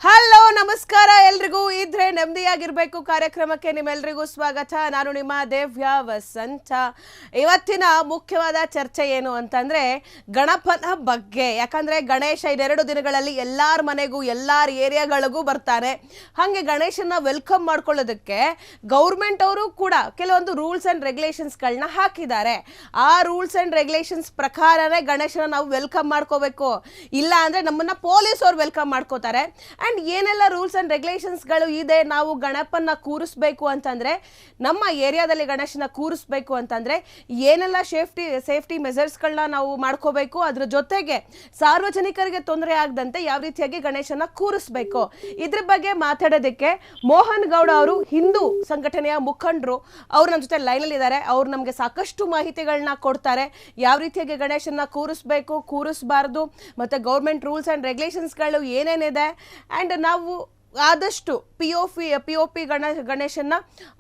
Hello ನಮಸ್ಕಾರ ಎಲ್ರಿಗೂ. ಇದ್ರೆ ನೆಮ್ಮದಿಯಾಗಿರ್ಬೇಕು ಕಾರ್ಯಕ್ರಮಕ್ಕೆ ನಿಮ್ಮೆಲ್ರಿಗೂ ಸ್ವಾಗತ. ನಾನು ನಿಮ್ಮ ದೇವ್ಯ ವಸಂತ. ಇವತ್ತಿನ ಮುಖ್ಯವಾದ ಚರ್ಚೆ ಏನು ಅಂತಂದ್ರೆ ಗಣಪನ ಬಗ್ಗೆ. ಯಾಕಂದ್ರೆ ಗಣೇಶ ಇನ್ನೆರಡು ದಿನಗಳಲ್ಲಿ ಎಲ್ಲಾರ ಮನೆಗೂ ಎಲ್ಲಾರ ಏರಿಯಾಗಳಿಗೂ ಬರ್ತಾನೆ. ಹಾಗೆ ಗಣೇಶನ ವೆಲ್ಕಮ್ ಮಾಡ್ಕೊಳ್ಳೋದಕ್ಕೆ ಗೌರ್ಮೆಂಟ್ ಅವರು ಕೂಡ ಕೆಲವೊಂದು ರೂಲ್ಸ್ ಅಂಡ್ ರೆಗ್ಯುಲೇಷನ್ಸ್ಗಳನ್ನ ಹಾಕಿದ್ದಾರೆ. ಆ ರೂಲ್ಸ್ ಅಂಡ್ ರೆಗ್ಯುಲೇಷನ್ಸ್ ಪ್ರಕಾರನೇ ಗಣೇಶನ ನಾವು ವೆಲ್ಕಮ್ ಮಾಡ್ಕೋಬೇಕು. ಇಲ್ಲ ಅಂದ್ರೆ ನಮ್ಮನ್ನ ಪೊಲೀಸ್ ಅವ್ರು ವೆಲ್ಕಮ್ ಮಾಡ್ಕೋತಾರೆ. ಅಂಡ್ ಏನೆಲ್ಲ ರೂಲ್ಸ್ ಅಂಡ್ ರೆಗ್ಯುಲೇಷನ್ಸ್ಗಳು ಇದೆ, ನಾವು ಗಣಪನ್ನ ಕೂರಿಸ್ಬೇಕು ಅಂತಂದ್ರೆ, ನಮ್ಮ ಏರಿಯಾದಲ್ಲಿ ಗಣೇಶನ ಕೂರಿಸ್ಬೇಕು ಅಂತಂದ್ರೆ ಏನೆಲ್ಲ ಸೇಫ್ಟಿ ಮೆಜರ್ಸ್ಗಳನ್ನ ನಾವು ಮಾಡ್ಕೋಬೇಕು, ಅದ್ರ ಜೊತೆಗೆ ಸಾರ್ವಜನಿಕರಿಗೆ ತೊಂದರೆ ಆಗದಂತೆ ಯಾವ ರೀತಿಯಾಗಿ ಗಣೇಶನ ಕೂರಿಸ್ಬೇಕು, ಇದ್ರ ಬಗ್ಗೆ ಮಾತಾಡೋದಕ್ಕೆ ಮೋಹನ್ ಗೌಡ ಅವರು ಹಿಂದೂ ಸಂಘಟನೆಯ ಮುಖಂಡರು ಅವ್ರು ನಮ್ಮ ಜೊತೆ ಲೈನಲ್ಲಿ ಇದ್ದಾರೆ. ಅವ್ರು ನಮಗೆ ಸಾಕಷ್ಟು ಮಾಹಿತಿಗಳನ್ನ ಕೊಡ್ತಾರೆ. ಯಾವ ರೀತಿಯಾಗಿ ಗಣೇಶನ ಕೂರಿಸ್ಬೇಕು, ಕೂರಿಸಬಾರ್ದು, ಮತ್ತೆ ಗೌರ್ಮೆಂಟ್ ರೂಲ್ಸ್ ಅಂಡ್ ರೆಗ್ಯುಲೇಷನ್ಸ್ಗಳು ಏನೇನಿದೆ, ಅಂಡ್ ನಾವು ಆದಷ್ಟು ಪಿ ಒ ಪಿ ಗಣೇಶನ್ನ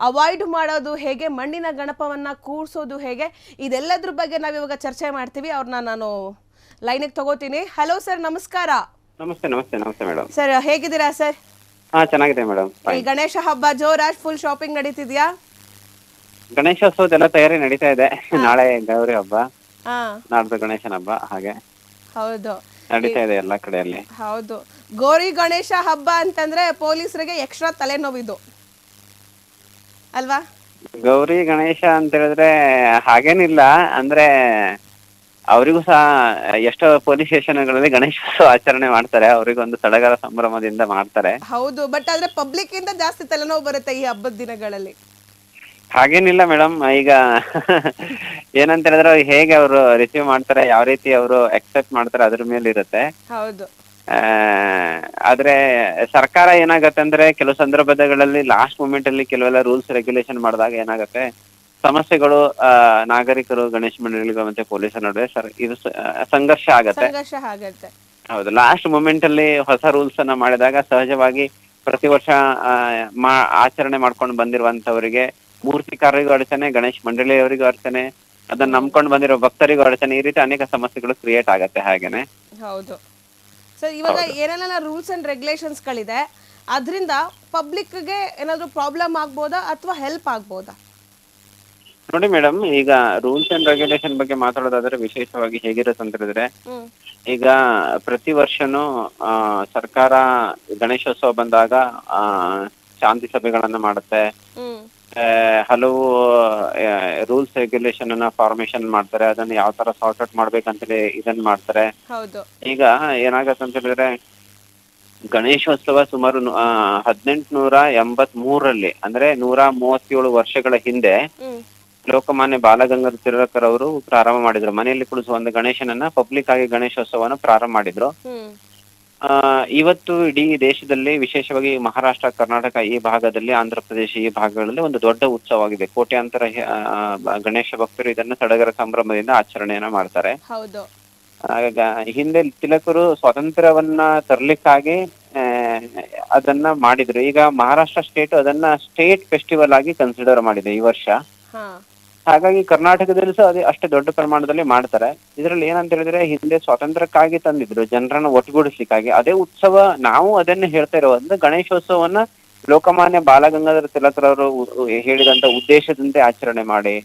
ಅವಾಯ್ಡ್ ಮಾಡೋದು ಹೇಗೆ, ಮಣ್ಣಿನ ಗಣಪವನ್ನ ಕೂರಿಸೋದು ಹೇಗೆ, ಇದೆಲ್ಲದ್ರ ಬಗ್ಗೆ ನಾವಿವಾಗ ಚರ್ಚೆ ಮಾಡ್ತೀವಿ. ಅವ್ರನ್ನ ನಾನು ಲೈನಿಗೆ ತಗೋತೀನಿ. ಹಲೋ ಸರ್, ನಮಸ್ಕಾರ. ನಮಸ್ತೆ ನಮಸ್ತೆ ನಮಸ್ತೆ ಮೇಡಮ್. ಸರ್ ಹೇಗಿದ್ದೀರಾ ಸರ್? ಚೆನ್ನಾಗಿದೆ ಮೇಡಮ್. ಈ ಗಣೇಶ ಹಬ್ಬ ಜೋರಾಗಿ ಫುಲ್ ಶಾಪಿಂಗ್ ನಡೀತಿದ್ಯಾ? ಗಣೇಶೋತ್ಸವದೆಲ್ಲ ತಯಾರಿ ನಡೀತಾ ಇದೆ. ನಾಳೆ ಗೌರಿ ಹಬ್ಬ, ನಾಡ್ದು ಗಣೇಶನ ಹಬ್ಬ, ಹಾಗೆ ಹೌದು ನಡೀತಾ ಇದೆ ಎಲ್ಲ ಕಡೆಯಲ್ಲಿ. ಹೌದು, ಗೌರಿ ಗಣೇಶ ಹಬ್ಬ ಅಂತಂದ್ರೆ ಪೊಲೀಸರಿಗೆ ಎಕ್ಸ್ಟ್ರಾ ತಲೆನೋವಿದು ಅಲ್ವಾ? ಗೌರಿ ಗಣೇಶ ಅಂತ ಹೇಳಿದ್ರೆ ಹಾಗೇನಿಲ್ಲ, ಅಂದ್ರೆ ಅವರಿಗೂ ಸಹ ಎಷ್ಟೋ ಪೊಲೀಸ್ ಸ್ಟೇಷನ್ಗಳಲ್ಲಿ ಗಣೇಶೋತ್ಸವ ಆಚರಣೆ ಮಾಡ್ತಾರೆ. ಅವರಿಗೊಂದು ಸಡಗರ ಸಂಭ್ರಮದಿಂದ ಮಾಡ್ತಾರೆ. ಹೌದು, ಬಟ್ ಆದ್ರೆ ಪಬ್ಲಿಕ್ ಇಂದ ಜಾಸ್ತಿ ತಲೆನೋವು ಬರುತ್ತೆ ಈ ಹಬ್ಬದ ದಿನಗಳಲ್ಲಿ. ಹಾಗೇನಿಲ್ಲ ಮೇಡಮ್, ಈಗ ಏನಂತ ಹೇಳಿದ್ರೆ ಹೇಗೆ ಅವರು ರಿಸೀವ್ ಮಾಡ್ತಾರೆ, ಯಾವ ರೀತಿ ಅವರು ಅಕ್ಸೆಪ್ಟ್ ಮಾಡ್ತಾರೆ ಅದ್ರ ಮೇಲೆ ಇರುತ್ತೆ. ಹೌದು, ಆದ್ರೆ ಸರ್ಕಾರ ಏನಾಗತ್ತೆ ಅಂದ್ರೆ ಕೆಲವು ಸಂದರ್ಭಗಳಲ್ಲಿ ಲಾಸ್ಟ್ ಮೂಮೆಂಟ್ ಅಲ್ಲಿ ಕೆಲವೆಲ್ಲ ರೂಲ್ಸ್ ರೆಗ್ಯುಲೇಷನ್ ಮಾಡಿದಾಗ ಏನಾಗತ್ತೆ, ಸಮಸ್ಯೆಗಳು ನಾಗರಿಕರು, ಗಣೇಶ ಮಂಡಳಿಗಳು ಮತ್ತೆ ಪೊಲೀಸರ ನಡುವೆ ಇದು ಸಂಘರ್ಷ ಆಗತ್ತೆ. ಹೌದು, ಲಾಸ್ಟ್ ಮೂಮೆಂಟ್ ಅಲ್ಲಿ ಹೊಸ ರೂಲ್ಸ್ ಅನ್ನ ಮಾಡಿದಾಗ ಸಹಜವಾಗಿ ಪ್ರತಿ ವರ್ಷ ಆಚರಣೆ ಮಾಡ್ಕೊಂಡು ಬಂದಿರುವಂತವರಿಗೆ, ಮೂರ್ತಿಕಾರರಿಗೂ ಅಡಚಣೆ, ಗಣೇಶ ಮಂಡಳಿಯವರಿಗೂ ಅಡಚಣೆ, ಅದನ್ನ ನಂಬ್ಕೊಂಡು ಬಂದಿರೋ ಭಕ್ತರಿಗೂ ಅಡಚಣೆ, ಈ ರೀತಿ ಅನೇಕ ಸಮಸ್ಯೆಗಳು ಕ್ರಿಯೇಟ್ ಆಗತ್ತೆ. ಹಾಗೇನೆ ಹೌದು ಸರ್, ಇವಾಗ ಏನೆಲ್ಲ ರೂಲ್ಸ್ ಅಂಡ್ ರೆಗ್ಯುಲೇಷನ್ಸ್ ಗಳಿದೆ ಅದರಿಂದ ಪಬ್ಲಿಕ್ಗೆ ಏನಾದ್ರು ಪ್ರಾಬ್ಲಮ್ ಆಗ್ಬೋದಾ ಅಥವಾ ಹೆಲ್ಪ್ ಆಗ್ಬೋದಾ? ನೋಡಿ ಮೇಡಮ್, ಈಗ ರೂಲ್ಸ್ ಅಂಡ್ ರೆಗ್ಯುಲೇಷನ್ ಬಗ್ಗೆ ಮಾತಾಡೋದಾದ್ರೆ ವಿಶೇಷವಾಗಿ ಹೇಗಿರುತ್ತೆ ಅಂತ ಹೇಳಿದ್ರೆ, ಈಗ ಪ್ರತಿ ವರ್ಷನೂ ಸರ್ಕಾರ ಗಣೇಶೋತ್ಸವ ಬಂದಾಗ ಶಾಂತಿ ಸಭೆಗಳನ್ನ ಮಾಡುತ್ತೆ. ಹಲವು ರೂಲ್ಸ್ ರೆಗ್ಯುಲೇಷನ್ ಅನ್ನ ಫಾರ್ಮೇಶನ್ ಮಾಡ್ತಾರೆ. ಅದನ್ನ ಯಾವ ತರ ಸಾರ್ಟ್ ಔಟ್ ಮಾಡ್ಬೇಕಂತೇಳಿ ಇದನ್ನ ಮಾಡ್ತಾರೆ. ಈಗ ಏನಾಗತ್ತೆ ಅಂತ ಹೇಳಿದ್ರೆ, ಗಣೇಶೋತ್ಸವ ಸುಮಾರು 1883 ಅಂದ್ರೆ 137 ವರ್ಷಗಳ ಹಿಂದೆ ಲೋಕಮಾನ್ಯ ಬಾಲಗಂಗಾಧರ ತಿಲಕರ್ ಅವರು ಪ್ರಾರಂಭ ಮಾಡಿದ್ರು. ಮನೆಯಲ್ಲಿ ಕುಳಿಸುವ ಒಂದು ಗಣೇಶನನ್ನ ಪಬ್ಲಿಕ್ ಆಗಿ ಗಣೇಶೋತ್ಸವನ ಪ್ರಾರಂಭ ಮಾಡಿದ್ರು. ಇವತ್ತು ಇಡೀ ದೇಶದಲ್ಲಿ, ವಿಶೇಷವಾಗಿ ಮಹಾರಾಷ್ಟ್ರ, ಕರ್ನಾಟಕ ಈ ಭಾಗದಲ್ಲಿ, ಆಂಧ್ರ ಪ್ರದೇಶ ಈ ಭಾಗಗಳಲ್ಲಿ ಒಂದು ದೊಡ್ಡ ಉತ್ಸವ ಆಗಿದೆ. ಕೋಟ್ಯಾಂತರ ಗಣೇಶ ಭಕ್ತರು ಇದನ್ನ ಸಡಗರ ಸಂಭ್ರಮದಿಂದ ಆಚರಣೆಯನ್ನ ಮಾಡ್ತಾರೆ. ಹಿಂದೆ ತಿಲಕರು ಸ್ವಾತಂತ್ರ್ಯವನ್ನ ತರ್ಲಿಕ್ಕಾಗಿ ಅದನ್ನ ಮಾಡಿದ್ರು. ಈಗ ಮಹಾರಾಷ್ಟ್ರ ಸ್ಟೇಟ್ ಅದನ್ನ ಸ್ಟೇಟ್ ಫೆಸ್ಟಿವಲ್ ಆಗಿ ಕನ್ಸಿಡರ್ ಮಾಡಿದೆ ಈ ವರ್ಷ. ಹಾಗಾಗಿ ಕರ್ನಾಟಕದಲ್ಲಿ ಸಹ ಅದೇ ಅಷ್ಟೇ ದೊಡ್ಡ ಪ್ರಮಾಣದಲ್ಲಿ ಮಾಡ್ತಾರೆ. ಇದರಲ್ಲಿ ಏನಂತ ಹೇಳಿದ್ರೆ, ಹಿಂದೆ ಸ್ವಾತಂತ್ರ್ಯಕ್ಕಾಗಿ ತಂದಿದ್ರು ಜನರನ್ನ ಒಟ್ಟುಗೂಡಿಸ್ಲಿಕ್ಕಾಗಿ. ಅದೇ ಉತ್ಸವ ನಾವು ಅದನ್ನೇ ಹೇಳ್ತಾ ಇರೋದು, ಗಣೇಶೋತ್ಸವವನ್ನ ಲೋಕಮಾನ್ಯ ಬಾಲಗಂಗಾಧರ ತಿಲಕರವರು ಹೇಳಿದಂತ ಉದ್ದೇಶದಂತೆ ಆಚರಣೆ ಮಾಡಿ,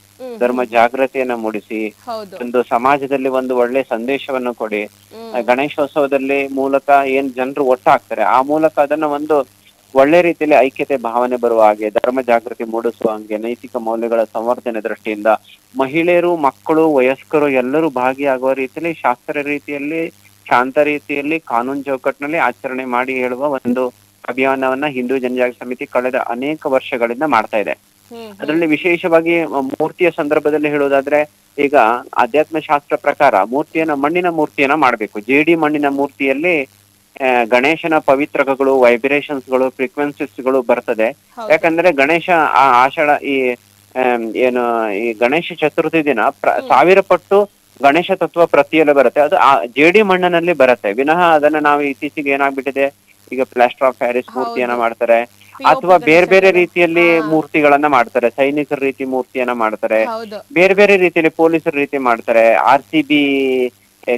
ಧರ್ಮ ಜಾಗೃತಿಯನ್ನ ಮೂಡಿಸಿ, ಒಂದು ಸಮಾಜದಲ್ಲಿ ಒಂದು ಒಳ್ಳೆ ಸಂದೇಶವನ್ನು ಕೊಡಿ. ಗಣೇಶೋತ್ಸವದಲ್ಲಿ ಮೂಲಕ ಏನ್ ಜನರು ಒಟ್ಟಾಗ್ತಾರೆ, ಆ ಮೂಲಕ ಅದನ್ನ ಒಂದು ಒಳ್ಳೆ ರೀತಿಯಲ್ಲಿ ಐಕ್ಯತೆ ಭಾವನೆ ಬರುವ ಹಾಗೆ, ಧರ್ಮ ಜಾಗೃತಿ ಮೂಡಿಸುವ ಹಾಗೆ, ನೈತಿಕ ಮೌಲ್ಯಗಳ ಸಂವರ್ಧನೆ ದೃಷ್ಟಿಯಿಂದ ಮಹಿಳೆಯರು, ಮಕ್ಕಳು, ವಯಸ್ಕರು ಎಲ್ಲರೂ ಭಾಗಿಯಾಗುವ ರೀತಿಯಲ್ಲಿ, ಶಾಸ್ತ್ರ ರೀತಿಯಲ್ಲಿ, ಶಾಂತ ರೀತಿಯಲ್ಲಿ, ಕಾನೂನು ಚೌಕಟ್ಟಿನಲ್ಲಿ ಆಚರಣೆ ಮಾಡಿ ಹೇಳುವ ಒಂದು ಅಭಿಯಾನವನ್ನ ಹಿಂದೂ ಜನಜಾಗೃತಿ ಸಮಿತಿ ಕಳೆದ ಅನೇಕ ವರ್ಷಗಳಿಂದ ಮಾಡ್ತಾ ಇದೆ. ಅದರಲ್ಲಿ ವಿಶೇಷವಾಗಿ ಮೂರ್ತಿಯ ಸಂದರ್ಭದಲ್ಲಿ ಹೇಳುವುದಾದ್ರೆ, ಈಗ ಅಧ್ಯಾತ್ಮ ಶಾಸ್ತ್ರ ಪ್ರಕಾರ ಮಣ್ಣಿನ ಮೂರ್ತಿಯನ್ನ ಮಾಡ್ಬೇಕು. ಜೇಡಿ ಮಣ್ಣಿನ ಮೂರ್ತಿಯಲ್ಲಿ ಗಣೇಶನ ಪವಿತ್ರಕಗಳು, ವೈಬ್ರೇಷನ್ಸ್ಗಳು, ಫ್ರೀಕ್ವೆನ್ಸಿಸ್ಗಳು ಬರ್ತದೆ. ಯಾಕಂದ್ರೆ ಗಣೇಶ ಆಷಾಢ ಈ ಗಣೇಶ ಚತುರ್ಥಿ ದಿನ 1000 ಪಟ್ಟು ಗಣೇಶ ತತ್ವ ಪ್ರತಿಯಲ್ಲೇ ಬರುತ್ತೆ. ಅದು ಜೇಡಿ ಮಣ್ಣಿನಲ್ಲಿ ಬರುತ್ತೆ ವಿನಃ ಅದನ್ನ ನಾವು ಇತ್ತೀಚೆಗೆ ಏನಾಗ್ಬಿಟ್ಟಿದೆ, ಈಗ ಪ್ಲಾಸ್ಟರ್ ಆಫ್ ಪ್ಯಾರಿಸ್ ಮೂರ್ತಿಯನ್ನ ಮಾಡ್ತಾರೆ. ಅಥವಾ ಬೇರೆ ಬೇರೆ ರೀತಿಯಲ್ಲಿ ಮೂರ್ತಿಗಳನ್ನ ಮಾಡ್ತಾರೆ, ಸೈನಿಕರ ರೀತಿ ಮೂರ್ತಿಯನ್ನ ಮಾಡ್ತಾರೆ, ಹೌದು ಬೇರೆ ಬೇರೆ ರೀತಿಯಲ್ಲಿ ಪೊಲೀಸರ ರೀತಿ ಮಾಡ್ತಾರೆ, RCB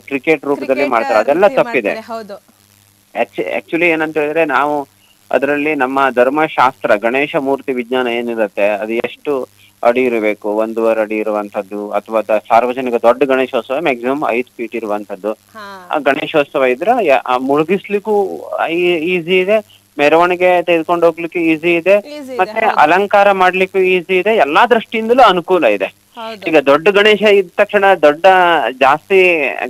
ಕ್ರಿಕೆಟ್ ರೂಪದಲ್ಲಿ ಮಾಡ್ತಾರೆ. ಅದೆಲ್ಲ ತಪ್ಪಿದೆ. ಹೌದು ಆಕ್ಚುಲಿ ಏನಂತ ಹೇಳಿದ್ರೆ, ನಾವು ಅದರಲ್ಲಿ ನಮ್ಮ ಧರ್ಮಶಾಸ್ತ್ರ ಗಣೇಶ ಮೂರ್ತಿ ವಿಜ್ಞಾನ ಏನಿರುತ್ತೆ, ಅದು ಎಷ್ಟು ಅಡಿ ಇರಬೇಕು, 1.5 ಅಡಿ ಇರುವಂತದ್ದು, ಅಥವಾ ಸಾರ್ವಜನಿಕ ದೊಡ್ಡ ಗಣೇಶೋತ್ಸವ ಮ್ಯಾಕ್ಸಿಮಮ್ 5 ಫೀಟ್ ಇರುವಂತದ್ದು. ಆ ಗಣೇಶೋತ್ಸವ ಇದ್ರೆ ಮುಳುಗಿಸ್ಲಿಕ್ಕೂ ಈಸಿ ಇದೆ, ಮೆರವಣಿಗೆ ತೆಗೆದುಕೊಂಡು ಹೋಗ್ಲಿಕ್ಕೂ ಈಸಿ ಇದೆ, ಮತ್ತೆ ಅಲಂಕಾರ ಮಾಡ್ಲಿಕ್ಕೂ ಈಸಿ ಇದೆ, ಎಲ್ಲಾ ದೃಷ್ಟಿಯಿಂದಲೂ ಅನುಕೂಲ ಇದೆ. ಈಗ ದೊಡ್ಡ ಗಣೇಶ ಇದ್ದ ತಕ್ಷಣ ಜಾಸ್ತಿ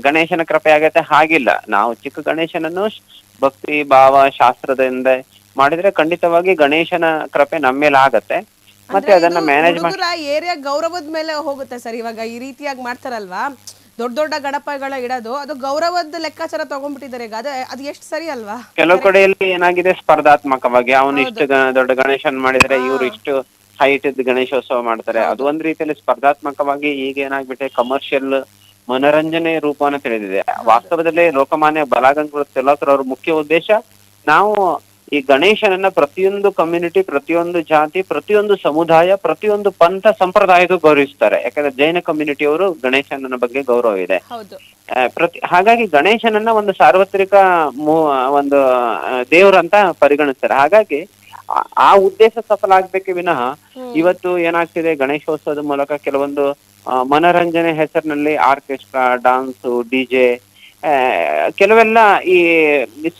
ಗಣೇಶನ ಕೃಪೆ ಆಗತ್ತೆ ಹಾಗಿಲ್ಲ. ನಾವು ಚಿಕ್ಕ ಗಣೇಶನನ್ನು ಭಕ್ತಿ ಭಾವ ಶಾಸ್ತ್ರದಿಂದ ಮಾಡಿದ್ರೆ ಖಂಡಿತವಾಗಿ ಗಣೇಶನ ಕೃಪೆ ನಮ್ಮ ಮೇಲೆ ಆಗತ್ತೆ. ಮತ್ತೆ ಅದನ್ನ ಮ್ಯಾನೇಜ್ ಏರಿಯಾ ಗೌರವದ ಮೇಲೆ ಹೋಗುತ್ತೆ ಸರ್. ಇವಾಗ ಈ ರೀತಿಯಾಗಿ ಮಾಡ್ತಾರಲ್ವಾ, ದೊಡ್ಡ ದೊಡ್ಡ ಗಣಪಗಳ ಇಡೋದು, ಅದು ಗೌರವದ ಲೆಕ್ಕಾಚಾರ ತಗೊಂಡ್ಬಿಟ್ಟಿದ್ದಾರೆ ಈಗ. ಅದು ಎಷ್ಟು ಸರಿ ಅಲ್ವಾ? ಕೆಲವು ಕಡೆಯಲ್ಲಿ ಏನಾಗಿದೆ, ಸ್ಪರ್ಧಾತ್ಮಕವಾಗಿ ಅವನು ಇಷ್ಟು ದೊಡ್ಡ ಗಣೇಶನ್ ಮಾಡಿದ್ರೆ ಇವ್ರು ಇಷ್ಟು ಹೈಟ್ ಇದ್ದ ಗಣೇಶೋತ್ಸವ ಮಾಡ್ತಾರೆ. ಅದು ಒಂದ್ ರೀತಿಯಲ್ಲಿ ಸ್ಪರ್ಧಾತ್ಮಕವಾಗಿ ಈಗ ಏನಾಗ್ಬಿಟ್ಟೆ, ಕಮರ್ಷಿಯಲ್ ಮನೋರಂಜನೆ ರೂಪವನ್ನು ತಿಳಿದಿದೆ. ವಾಸ್ತವದಲ್ಲಿ ಲೋಕಮಾನ್ಯ ಬಾಲಗಂಗಾಧರ ತಿಲಕ್ ಅವ್ರ ಮುಖ್ಯ ಉದ್ದೇಶ, ನಾವು ಈ ಗಣೇಶನನ್ನ ಪ್ರತಿಯೊಂದು ಕಮ್ಯುನಿಟಿ, ಪ್ರತಿಯೊಂದು ಜಾತಿ, ಪ್ರತಿಯೊಂದು ಸಮುದಾಯ, ಪ್ರತಿಯೊಂದು ಪಂಥ ಸಂಪ್ರದಾಯಕ್ಕೂ ಗೌರವಿಸ್ತಾರೆ. ಯಾಕಂದ್ರೆ ಜೈನ ಕಮ್ಯುನಿಟಿಯವರು ಗಣೇಶನ ಬಗ್ಗೆ ಗೌರವ ಇದೆ. ಹಾಗಾಗಿ ಗಣೇಶನನ್ನ ಒಂದು ಸಾರ್ವತ್ರಿಕ ಒಂದು ದೇವ್ರಂತ ಪರಿಗಣಿಸ್ತಾರೆ. ಹಾಗಾಗಿ ಆ ಉದ್ದೇಶ ಸಫಲ ಆಗ್ಬೇಕೆ ವಿನಃ ಇವತ್ತು ಏನಾಗ್ತಿದೆ, ಗಣೇಶೋತ್ಸವದ ಮೂಲಕ ಕೆಲವೊಂದು ಮನೋರಂಜನೆ ಹೆಸರಿನಲ್ಲಿ ಆರ್ಕೆಸ್ಟ್ರಾ, ಡಾನ್ಸು, DJ, ಕೆಲವೆಲ್ಲ ಈ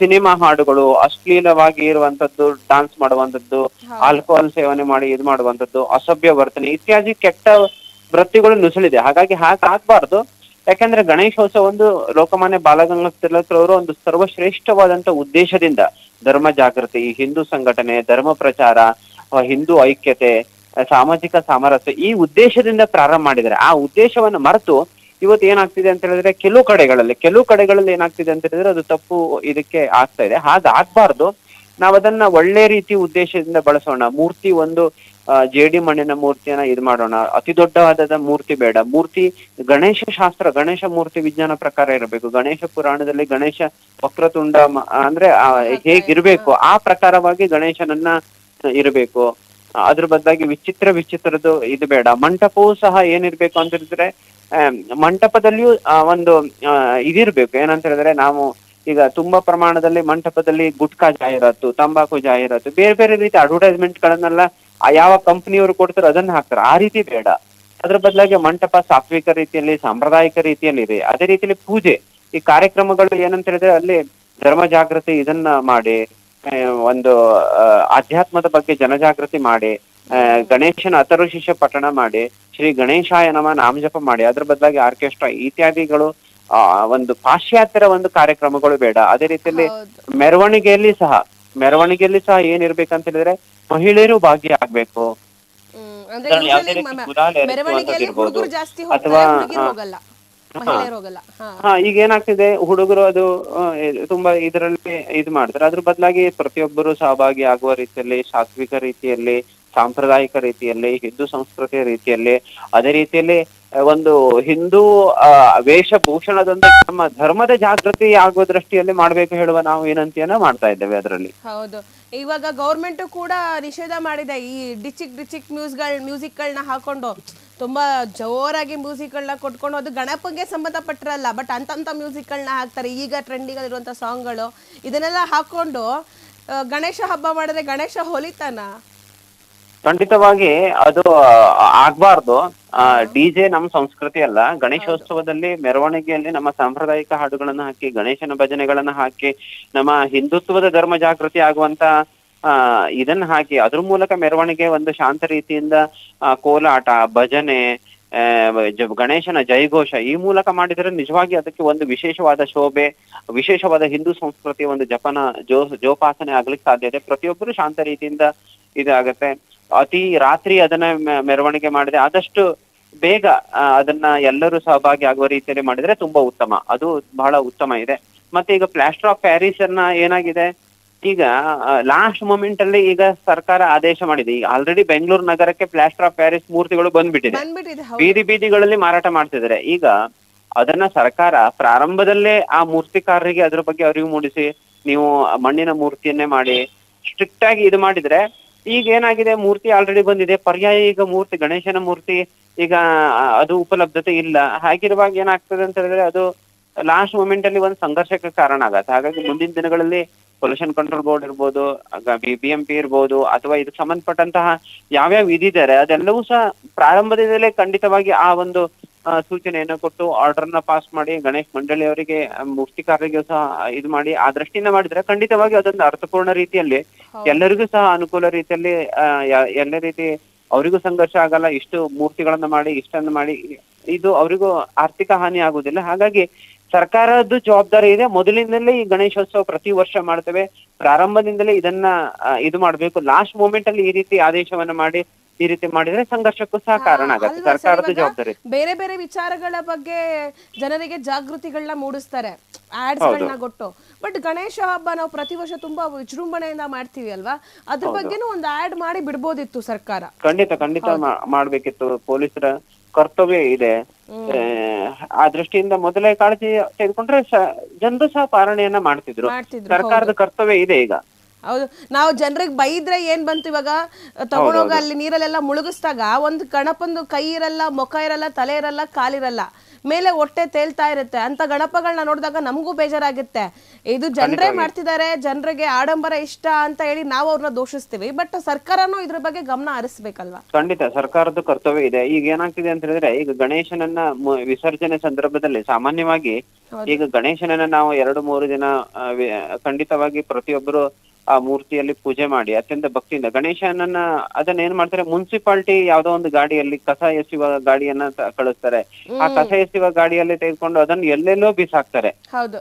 ಸಿನಿಮಾ ಹಾಡುಗಳು, ಅಶ್ಲೀಲವಾಗಿ ಇರುವಂತದ್ದು, ಡಾನ್ಸ್ ಮಾಡುವಂತದ್ದು, ಆಲ್ಕೋಹಾಲ್ ಸೇವನೆ ಮಾಡಿ ಇದು ಮಾಡುವಂತದ್ದು, ಅಸಭ್ಯ ವರ್ತನೆ ಇತ್ಯಾದಿ ಕೆಟ್ಟ ವೃತ್ತಿಗಳು ನುಸುಳಿದೆ. ಹಾಗಾಗಿ ಹಾಗಾಗ್ಬಾರ್ದು. ಯಾಕಂದ್ರೆ ಗಣೇಶೋತ್ಸವ ಒಂದು ಲೋಕಮಾನ್ಯ ಬಾಲಗಂಗಾಧರ ತಿಲಕ್ ಅವರು ಒಂದು ಸರ್ವಶ್ರೇಷ್ಠವಾದಂತ ಉದ್ದೇಶದಿಂದ ಧರ್ಮ ಜಾಗೃತಿ, ಹಿಂದೂ ಸಂಘಟನೆ, ಧರ್ಮ ಪ್ರಚಾರ, ಹಿಂದೂ ಐಕ್ಯತೆ, ಸಾಮಾಜಿಕ ಸಾಮರಸ್ಯ ಈ ಉದ್ದೇಶದಿಂದ ಪ್ರಾರಂಭ ಮಾಡಿದ್ದಾರೆ. ಆ ಉದ್ದೇಶವನ್ನು ಮರೆತು ಇವತ್ತು ಏನಾಗ್ತಿದೆ ಅಂತ ಹೇಳಿದ್ರೆ, ಕೆಲವು ಕಡೆಗಳಲ್ಲಿ ಏನಾಗ್ತಿದೆ ಅಂತ ಹೇಳಿದ್ರೆ ಅದು ತಪ್ಪು ಇದಕ್ಕೆ ಆಗ್ತಾ ಇದೆ. ಹಾಗಾಗ್ಬಾರ್ದು. ನಾವ್ ಅದನ್ನ ಒಳ್ಳೆ ರೀತಿ ಉದ್ದೇಶದಿಂದ ಬಳಸೋಣ. ಮೂರ್ತಿ ಒಂದು ಜೇಡಿ ಮಣ್ಣಿನ ಮೂರ್ತಿಯನ್ನ ಇದು ಮಾಡೋಣ. ಅತಿ ದೊಡ್ಡವಾದ ಮೂರ್ತಿ ಬೇಡ. ಮೂರ್ತಿ ಗಣೇಶ ಶಾಸ್ತ್ರ, ಗಣೇಶ ಮೂರ್ತಿ ವಿಜ್ಞಾನ ಪ್ರಕಾರ ಇರಬೇಕು. ಗಣೇಶ ಪುರಾಣದಲ್ಲಿ ಗಣೇಶ ವಕ್ರತುಂಡ ಅಂದ್ರೆ ಹೇಗಿರ್ಬೇಕು ಆ ಪ್ರಕಾರವಾಗಿ ಗಣೇಶನನ್ನ ಇರಬೇಕು. ಅದ್ರ ಬದಲಾಗಿ ವಿಚಿತ್ರದ್ದು ಇದು ಬೇಡ. ಮಂಟಪವೂ ಸಹ ಏನಿರ್ಬೇಕು ಅಂತ ಹೇಳಿದ್ರೆ, ಮಂಟಪದಲ್ಲಿಯೂ ಒಂದು ಇದಿರ್ಬೇಕು. ಏನಂತ ಹೇಳಿದ್ರೆ, ನಾವು ಈಗ ತುಂಬಾ ಪ್ರಮಾಣದಲ್ಲಿ ಮಂಟಪದಲ್ಲಿ ಗುಟ್ಕಾ ಜಾಹೀರಾತು, ತಂಬಾಕು ಜಾಹೀರಾತು, ಬೇರೆ ಬೇರೆ ರೀತಿ ಅಡ್ವರ್ಟೈಸ್ಮೆಂಟ್ ಗಳನ್ನೆಲ್ಲ ಯಾವ ಕಂಪನಿಯವರು ಕೊಡ್ತಾರೋ ಅದನ್ನ ಹಾಕ್ತಾರೆ. ಆ ರೀತಿ ಬೇಡ. ಅದ್ರ ಬದಲಾಗಿ ಮಂಟಪ ಸಾತ್ವಿಕ ರೀತಿಯಲ್ಲಿ, ಸಾಂಪ್ರದಾಯಿಕ ರೀತಿಯಲ್ಲಿ ಇದೆ. ಅದೇ ರೀತಿಯಲ್ಲಿ ಪೂಜೆ, ಈ ಕಾರ್ಯಕ್ರಮಗಳು ಏನಂತ ಹೇಳಿದ್ರೆ ಅಲ್ಲಿ ಧರ್ಮ ಜಾಗೃತಿ ಇದನ್ನ ಮಾಡಿ, ಒಂದು ಆಧ್ಯಾತ್ಮದ ಬಗ್ಗೆ ಜನಜಾಗೃತಿ ಮಾಡಿ, ಗಣೇಶನ ಅಥರ್ವ ಶೀರ್ಷ ಪಠಣ ಮಾಡಿ, ಶ್ರೀ ಗಣೇಶಾಯ ನಮ ನಾಮಜಪ ಮಾಡಿ, ಅದ್ರ ಬದಲಾಗಿ ಆರ್ಕೆಸ್ಟ್ರಾ ಇತ್ಯಾದಿಗಳು ಒಂದು ಪಾಶ್ಚಾತ್ಯರ ಒಂದು ಕಾರ್ಯಕ್ರಮಗಳು ಬೇಡ. ಅದೇ ರೀತಿಯಲ್ಲಿ ಮೆರವಣಿಗೆಯಲ್ಲಿ ಸಹ ಏನಿರ್ಬೇಕಂತ ಹೇಳಿದ್ರೆ ಮಹಿಳೆಯರು ಭಾಗಿಯಾಗಬೇಕು. ಅಥವಾ ಈಗ ಏನಾಗ್ತಿದೆ, ಹುಡುಗರು ಅದು ತುಂಬಾ ಇದರಲ್ಲಿ ಇದು ಮಾಡ್ತಾರೆ. ಅದ್ರ ಬದಲಾಗಿ ಪ್ರತಿಯೊಬ್ಬರು ಸಹಭಾಗಿ ಆಗುವ ರೀತಿಯಲ್ಲಿ, ಸಾತ್ವಿಕ ರೀತಿಯಲ್ಲಿ, ಸಾಂಪ್ರದಾಯಿಕ ರೀತಿಯಲ್ಲಿ, ಹಿಂದೂ ಸಂಸ್ಕೃತಿಯ ರೀತಿಯಲ್ಲಿ, ಅದೇ ರೀತಿಯಲ್ಲಿ ಒಂದು ಹಿಂದೂ ವೇಷಭೂಷಣದೊಂದಿಗೆ ನಮ್ಮ ಧರ್ಮದ ಜಾಗೃತಿ ಆಗುವ ದೃಷ್ಟಿಯಲ್ಲಿ ಮಾಡ್ಬೇಕು ಹೇಳುವ ನಾವು ವಿನಂತಿಯನ್ನ ಮಾಡ್ತಾ ಇದ್ದೇವೆ. ಅದರಲ್ಲಿ ಹೌದು, ಇವಾಗ ಗೌರ್ಮೆಂಟ್ ಕೂಡ ನಿಷೇಧ ಮಾಡಿದೆ ಈ ಡಿಚಿಕ್ ಮ್ಯೂಸಿಕ್ಗಳನ್ನ ಹಾಕೊಂಡು, ತುಂಬಾ ಜೋರಾಗಿ ಮ್ಯೂಸಿಕ್ಗಳನ್ನ ಕೊಟ್ಕೊಂಡು, ಅದು ಗಣಪಗೆ ಸಂಬಂಧಪಟ್ಟಿರಲ್ಲ, ಬಟ್ ಅಂತಂತ ಮ್ಯೂಸಿಕ್ಗಳನ್ನ ಹಾಕ್ತಾರೆ. ಈಗ ಟ್ರೆಂಡಿಗಲ್ಲಿರುವಂಥ ಸಾಂಗ್ಗಳು ಇದನ್ನೆಲ್ಲ ಹಾಕೊಂಡು ಗಣೇಶ ಹಬ್ಬ ಮಾಡಿದ್ರೆ ಗಣೇಶ ಹೊಲಿತಾನ? ಖಂಡಿತವಾಗಿ ಅದು ಆಗ್ಬಾರ್ದು. DJ ನಮ್ಮ ಸಂಸ್ಕೃತಿ ಅಲ್ಲ. ಗಣೇಶೋತ್ಸವದಲ್ಲಿ ಮೆರವಣಿಗೆಯಲ್ಲಿ ನಮ್ಮ ಸಾಂಪ್ರದಾಯಿಕ ಹಾಡುಗಳನ್ನ ಹಾಕಿ, ಗಣೇಶನ ಭಜನೆಗಳನ್ನ ಹಾಕಿ, ನಮ್ಮ ಹಿಂದುತ್ವದ ಧರ್ಮ ಜಾಗೃತಿ ಆಗುವಂತ ಇದನ್ನ ಹಾಕಿ, ಅದ್ರ ಮೂಲಕ ಮೆರವಣಿಗೆ ಒಂದು ಶಾಂತ ರೀತಿಯಿಂದ ಕೋಲಾಟ, ಭಜನೆ, ಗಣೇಶನ ಜಯಘೋಷ ಈ ಮೂಲಕ ಮಾಡಿದರೆ ನಿಜವಾಗಿ ಅದಕ್ಕೆ ಒಂದು ವಿಶೇಷವಾದ ಶೋಭೆ, ವಿಶೇಷವಾದ ಹಿಂದೂ ಸಂಸ್ಕೃತಿಯ ಒಂದು ಜೋಪಾಸನೆ ಆಗ್ಲಿಕ್ಕೆ ಸಾಧ್ಯತೆ. ಪ್ರತಿಯೊಬ್ಬರು ಶಾಂತ ರೀತಿಯಿಂದ ಇದಾಗತ್ತೆ. ಅತಿ ರಾತ್ರಿ ಅದನ್ನ ಮೆರವಣಿಗೆ ಮಾಡಿದ್ರೆ ಆದಷ್ಟು ಬೇಗ ಅದನ್ನ ಎಲ್ಲರೂ ಸಹಭಾಗಿ ಆಗುವ ರೀತಿಯಲ್ಲಿ ಮಾಡಿದ್ರೆ ತುಂಬಾ ಉತ್ತಮ. ಅದು ಬಹಳ ಉತ್ತಮ ಇದೆ. ಮತ್ತೆ ಈಗ ಪ್ಲಾಸ್ಟರ್ ಆಫ್ ಪ್ಯಾರಿಸ್ ಅನ್ನ ಏನಾಗಿದೆ, ಈಗ ಲಾಸ್ಟ್ ಮೂಮೆಂಟ್ ಅಲ್ಲಿ ಈಗ ಸರ್ಕಾರ ಆದೇಶ ಮಾಡಿದೆ. ಈಗ ಆಲ್ರೆಡಿ ಬೆಂಗಳೂರು ನಗರಕ್ಕೆ ಪ್ಲಾಸ್ಟರ್ ಆಫ್ ಪ್ಯಾರಿಸ್ ಮೂರ್ತಿಗಳು ಬಂದ್ಬಿಟ್ಟಿದೆ, ಬೀದಿಗಳಲ್ಲಿ ಮಾರಾಟ ಮಾಡ್ತಿದ್ದಾರೆ. ಈಗ ಅದನ್ನ ಸರ್ಕಾರ ಪ್ರಾರಂಭದಲ್ಲೇ ಆ ಮೂರ್ತಿಕಾರರಿಗೆ ಅದ್ರ ಬಗ್ಗೆ ಅರಿವು ಮೂಡಿಸಿ, ನೀವು ಮಣ್ಣಿನ ಮೂರ್ತಿಯನ್ನೇ ಮಾಡಿ ಸ್ಟ್ರಿಕ್ಟ್ ಆಗಿ ಇದು ಮಾಡಿದ್ರೆ ಈಗ ಏನಾಗಿದೆ, ಮೂರ್ತಿ ಆಲ್ರೆಡಿ ಬಂದಿದೆ, ಪರ್ಯಾಯ ಈಗ ಮೂರ್ತಿ ಗಣೇಶನ ಮೂರ್ತಿ ಈಗ ಅದು ಉಪಲಬ್ಧತೆ ಇಲ್ಲ. ಹಾಗಿರುವಾಗ ಏನಾಗ್ತದೆ ಅಂತ ಹೇಳಿದ್ರೆ ಅದು ಲಾಸ್ಟ್ ಮೂಮೆಂಟ್ ಅಲ್ಲಿ ಒಂದು ಸಂಘರ್ಷಕ್ಕೆ ಕಾರಣ ಆಗತ್ತೆ. ಹಾಗಾಗಿ ಮುಂದಿನ ದಿನಗಳಲ್ಲಿ ಪೊಲ್ಯೂಷನ್ ಕಂಟ್ರೋಲ್ ಬೋರ್ಡ್ ಇರ್ಬೋದು, BBMP ಇರ್ಬೋದು, ಅಥವಾ ಇದಕ್ಕೆ ಸಂಬಂಧಪಟ್ಟಂತಹ ಯಾವ್ಯಾವ ವಿಧಿದ್ದಾರೆ ಅದೆಲ್ಲವೂ ಸಹ ಪ್ರಾರಂಭದಿಂದಲೇ ಖಂಡಿತವಾಗಿ ಆ ಒಂದು ಸೂಚನೆಯನ್ನು ಕೊಟ್ಟು ಆರ್ಡರ್ನ ಪಾಸ್ ಮಾಡಿ ಗಣೇಶ್ ಮಂಡಳಿಯವರಿಗೆ, ಮೂರ್ತಿಕಾರರಿಗೆ ಸಹ ಇದು ಮಾಡಿ ಆ ದೃಷ್ಟಿಯಿಂದ ಮಾಡಿದ್ರೆ ಖಂಡಿತವಾಗಿ ಅದೊಂದು ಅರ್ಥಪೂರ್ಣ ರೀತಿಯಲ್ಲಿ ಎಲ್ಲರಿಗೂ ಸಹ ಅನುಕೂಲ ರೀತಿಯಲ್ಲಿ ಎಲ್ಲ ರೀತಿ ಅವರಿಗೂ ಸಂಘರ್ಷ ಆಗಲ್ಲ. ಇಷ್ಟು ಮೂರ್ತಿಗಳನ್ನ ಮಾಡಿ ಇಷ್ಟನ್ನು ಮಾಡಿ ಇದು ಅವರಿಗೂ ಆರ್ಥಿಕ ಹಾನಿ ಆಗುದಿಲ್ಲ. ಹಾಗಾಗಿ ಸರ್ಕಾರದ್ದು ಜವಾಬ್ದಾರಿ ಇದೆ. ಮೊದಲಿಂದಲೇ ಈ ಗಣೇಶೋತ್ಸವ ಪ್ರತಿ ವರ್ಷ ಮಾಡ್ತೇವೆ, ಪ್ರಾರಂಭದಿಂದಲೇ ಇದನ್ನ ಇದು ಮಾಡ್ಬೇಕು. ಲಾಸ್ಟ್ ಮೂಮೆಂಟ್ ಅಲ್ಲಿ ಈ ರೀತಿ ಆದೇಶವನ್ನ ಮಾಡಿ ಈ ರೀತಿ ಮಾಡಿದ್ರೆ ಸಂಘರ್ಷಕ್ಕೂ ಸಹ ಕಾರಣ ಆಗುತ್ತೆ. ಸರ್ಕಾರದ ಜವಾಬ್ದಾರಿ. ಬೇರೆ ಬೇರೆ ವಿಚಾರಗಳ ಬಗ್ಗೆ ಜನರಿಗೆ ಜಾಗೃತಿಗಳನ್ನ ಮೂಡಿಸ್ತಾರೆ ಆಡ್ಸ್ ಗಳನ್ನ ಕೊಟ್ಟು. ಬಟ್ ಗಣೇಶ ಹಬ್ಬ ನಾವು ಪ್ರತಿ ವರ್ಷ ತುಂಬಾ ವಿಜೃಂಭಣೆಯಿಂದ ಮಾಡ್ತೀವಿ ಅಲ್ವಾ, ಅದ್ರ ಬಗ್ಗೆನೂ ಒಂದು ಆಡ್ ಮಾಡಿ ಬಿಡ್ಬೋದಿತ್ತು ಸರ್ಕಾರ. ಖಂಡಿತ ಮಾಡ್ಬೇಕಿತ್ತು. ಪೊಲೀಸರ ಕರ್ತವ್ಯ ಇದೆ. ಆ ದೃಷ್ಟಿಯಿಂದ ಮೊದಲೇ ಕಾಳಜಿ ತೆಗೆದುಕೊಂಡ್ರೆ ಜನರು ಸಹ ಪಾಲನೆಯನ್ನ ಮಾಡ್ತಿದ್ರು. ಸರ್ಕಾರದ ಕರ್ತವ್ಯ ಇದೆ ಈಗ. ಹೌದು, ನಾವು ಜನರಿಗೆ ಬೈದ್ರೆ ಏನ್ ಬಂತು, ಇವಾಗ ತಗೊಂಡೋಗ ಅಲ್ಲಿ ನೀರಲ್ಲೆಲ್ಲ ಮುಳುಗಿಸ್ದಾಗ ಒಂದು ಗಣಪಂದು ಕೈ ಇರಲ್ಲ, ಮುಖ ಇರಲ್ಲ, ತಲೆ ಇರಲ್ಲ, ಕಾಲಿರಲ್ಲ, ಮೇಲೆ ಹೊಟ್ಟೆ ತೇಲ್ತಾ ಇರುತ್ತೆ. ಅಂತ ಗಣಪಗಳನ್ನ ನೋಡಿದಾಗ ನಮಗೂ ಬೇಜಾರಾಗುತ್ತೆ. ಇದು ಜನರೇ ಮಾಡ್ತಿದ್ದಾರೆ, ಜನರಿಗೆ ಆಡಂಬರ ಇಷ್ಟ ಅಂತ ಹೇಳಿ ನಾವು ಅವ್ರನ್ನ ದೋಷಿಸ್ತೀವಿ. ಬಟ್ ಸರ್ಕಾರನೂ ಇದ್ರ ಬಗ್ಗೆ ಗಮನ ಹರಿಸ್ಬೇಕಲ್ವಾ? ಖಂಡಿತ ಸರ್ಕಾರದ ಕರ್ತವ್ಯ ಇದೆ. ಈಗ ಏನಾಗ್ತಿದೆ ಅಂತ ಹೇಳಿದ್ರೆ, ಈಗ ಗಣೇಶನನ್ನ ವಿಸರ್ಜನೆ ಸಂದರ್ಭದಲ್ಲಿ ಸಾಮಾನ್ಯವಾಗಿ ಈಗ ಗಣೇಶನನ್ನ ನಾವು 2-3 ದಿನ ಖಂಡಿತವಾಗಿ ಪ್ರತಿಯೊಬ್ಬರು ಆ ಮೂರ್ತಿಯಲ್ಲಿ ಪೂಜೆ ಮಾಡಿ ಅತ್ಯಂತ ಭಕ್ತಿಯಿಂದ ಗಣೇಶನನ್ನ ಅದನ್ನ ಏನ್ ಮಾಡ್ತಾರೆ, ಮುನ್ಸಿಪಾಲಿಟಿ ಯಾವ್ದೋ ಒಂದು ಗಾಡಿಯಲ್ಲಿ ಕಸ ಎಸೆಯುವ ಗಾಡಿಯನ್ನ ಕಳಿಸ್ತಾರೆ. ಆ ಕಸ ಎಸೆಯುವ ಗಾಡಿಯಲ್ಲಿ ತೆಗೆದುಕೊಂಡು ಅದನ್ನ ಎಲ್ಲೆಲ್ಲೋ ಬಿಸಾಕ್ತಾರೆ.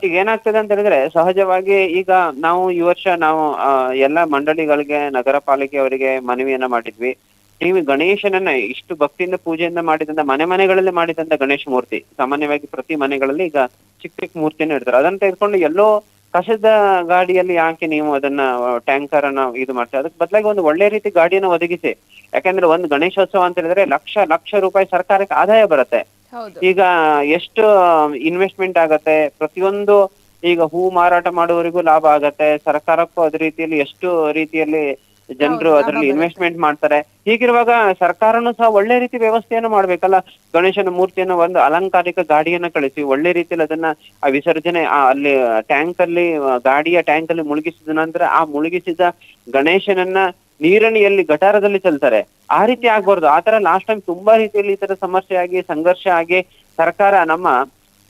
ಈಗ ಏನಾಗ್ತದೆ ಅಂತ ಹೇಳಿದ್ರೆ, ಸಹಜವಾಗಿ ಈಗ ನಾವು ಈ ವರ್ಷ ನಾವು ಎಲ್ಲಾ ಮಂಡಳಿಗಳಿಗೆ, ನಗರ ಪಾಲಿಕೆ ಅವರಿಗೆ ಮನವಿಯನ್ನ ಮಾಡಿದ್ವಿ. ನೀವು ಗಣೇಶನನ್ನ ಇಷ್ಟು ಭಕ್ತಿಯಿಂದ ಪೂಜೆಯಿಂದ ಮಾಡಿದಂತ ಮನೆಗಳಲ್ಲಿ ಮಾಡಿದಂತ ಗಣೇಶ ಮೂರ್ತಿ, ಸಾಮಾನ್ಯವಾಗಿ ಪ್ರತಿ ಮನೆಗಳಲ್ಲಿ ಈಗ ಚಿಕ್ಕ ಮೂರ್ತಿನ ಇಡ್ತಾರೆ. ಅದನ್ನ ತೆಗೆದುಕೊಂಡು ಎಲ್ಲೋ ಕಸದ ಗಾಡಿಯಲ್ಲಿ ಯಾಕೆ ನೀವು ಅದನ್ನ ಟ್ಯಾಂಕರ್ ಅನ್ನ ಇದು ಮಾಡ್ತೀವಿ? ಅದಕ್ಕೆ ಬದಲಾಗಿ ಒಂದು ಒಳ್ಳೆ ರೀತಿ ಗಾಡಿಯನ್ನು ಒದಗಿಸಿ. ಯಾಕಂದ್ರೆ ಒಂದು ಗಣೇಶೋತ್ಸವ ಅಂತ ಹೇಳಿದ್ರೆ ಲಕ್ಷ ರೂಪಾಯಿ ಸರ್ಕಾರಕ್ಕೆ ಆದಾಯ ಬರುತ್ತೆ. ಈಗ ಎಷ್ಟು ಇನ್ವೆಸ್ಟ್ಮೆಂಟ್ ಆಗತ್ತೆ, ಪ್ರತಿಯೊಂದು ಈಗ ಹೂ ಮಾರಾಟ ಮಾಡುವವರಿಗೂ ಲಾಭ ಆಗತ್ತೆ, ಸರ್ಕಾರಕ್ಕೂ ಅದೇ ರೀತಿಯಲ್ಲಿ ಎಷ್ಟು ರೀತಿಯಲ್ಲಿ ಜನರು ಅದರಲ್ಲಿ ಇನ್ವೆಸ್ಟ್ಮೆಂಟ್ ಮಾಡ್ತಾರೆ. ಹೀಗಿರುವಾಗ ಸರ್ಕಾರನು ಸಹ ಒಳ್ಳೆ ರೀತಿ ವ್ಯವಸ್ಥೆಯನ್ನು ಮಾಡ್ಬೇಕಲ್ಲ. ಗಣೇಶನ ಮೂರ್ತಿಯನ್ನು ಒಂದು ಅಲಂಕಾರಿಕ ಗಾಡಿಯನ್ನ ಕಳಿಸಿ ಒಳ್ಳೆ ರೀತಿಯಲ್ಲಿ ಅದನ್ನ ಆ ವಿಸರ್ಜನೆ ಅಲ್ಲಿ ಟ್ಯಾಂಕ್ ಅಲ್ಲಿ, ಗಾಡಿಯ ಟ್ಯಾಂಕ್ ಅಲ್ಲಿ ಮುಳುಗಿಸಿದ ನಂತರ ಆ ಮುಳುಗಿಸಿದ ಗಣೇಶನನ್ನ ನೀರಣಿಯಲ್ಲಿ ಗಟಾರದಲ್ಲಿ ಚೆಲ್ತಾರೆ. ಆ ರೀತಿ ಆಗ್ಬಾರ್ದು. ಆತರ ಲಾಸ್ಟ್ ಟೈಮ್ ತುಂಬಾ ರೀತಿಯಲ್ಲಿ ಈ ತರ ಸಮಸ್ಯೆ ಆಗಿ ಸಂಘರ್ಷ ಆಗಿ ಸರ್ಕಾರ ನಮ್ಮ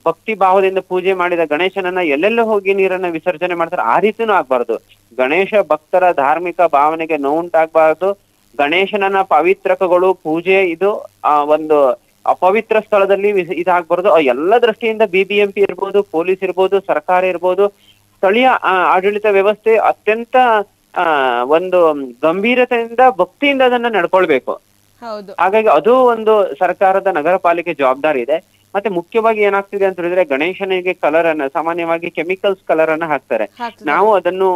ಭಕ್ತಿ ಭಾವದಿಂದ ಪೂಜೆ ಮಾಡಿದ ಗಣೇಶನನ್ನ ಎಲ್ಲೆಲ್ಲೋ ಹೋಗಿ ನೀರನ್ನ ವಿಸರ್ಜನೆ ಮಾಡ್ತಾರೆ. ಆ ರೀತಿನೂ ಆಗ್ಬಾರ್ದು. ಗಣೇಶ ಭಕ್ತರ ಧಾರ್ಮಿಕ ಭಾವನೆಗೆ ನೋವುಂಟಾಗಬಾರ್ದು. ಗಣೇಶನನ್ನ ಪವಿತ್ರಕಗಳು ಪೂಜೆ ಇದು ಒಂದು ಅಪವಿತ್ರ ಸ್ಥಳದಲ್ಲಿ ಇದಾಗಬಾರ್ದು. ಎಲ್ಲ ದೃಷ್ಟಿಯಿಂದ BBMP ಇರ್ಬೋದು, ಪೊಲೀಸ್ ಇರ್ಬೋದು, ಸರ್ಕಾರ ಇರ್ಬೋದು, ಸ್ಥಳೀಯ ಆಡಳಿತ ವ್ಯವಸ್ಥೆ ಅತ್ಯಂತ ಒಂದು ಗಂಭೀರತೆಯಿಂದ ಭಕ್ತಿಯಿಂದ ಅದನ್ನ ನಡ್ಕೊಳ್ಬೇಕು. ಹಾಗಾಗಿ ಅದು ಒಂದು ಸರ್ಕಾರದ ನಗರ ಪಾಲಿಕೆ ಜವಾಬ್ದಾರಿ ಇದೆ. ಮತ್ತೆ ಮುಖ್ಯವಾಗಿ ಏನಾಗ್ತಿದೆ ಅಂತ ಹೇಳಿದ್ರೆ, ಗಣೇಶನಿಗೆ ಕಲರ್ ಅನ್ನ ಸಾಮಾನ್ಯವಾಗಿ ಕೆಮಿಕಲ್ಸ್ ಕಲರ್ ಅನ್ನ ಹಾಕ್ತಾರೆ. ನಾವು ಅದನ್ನು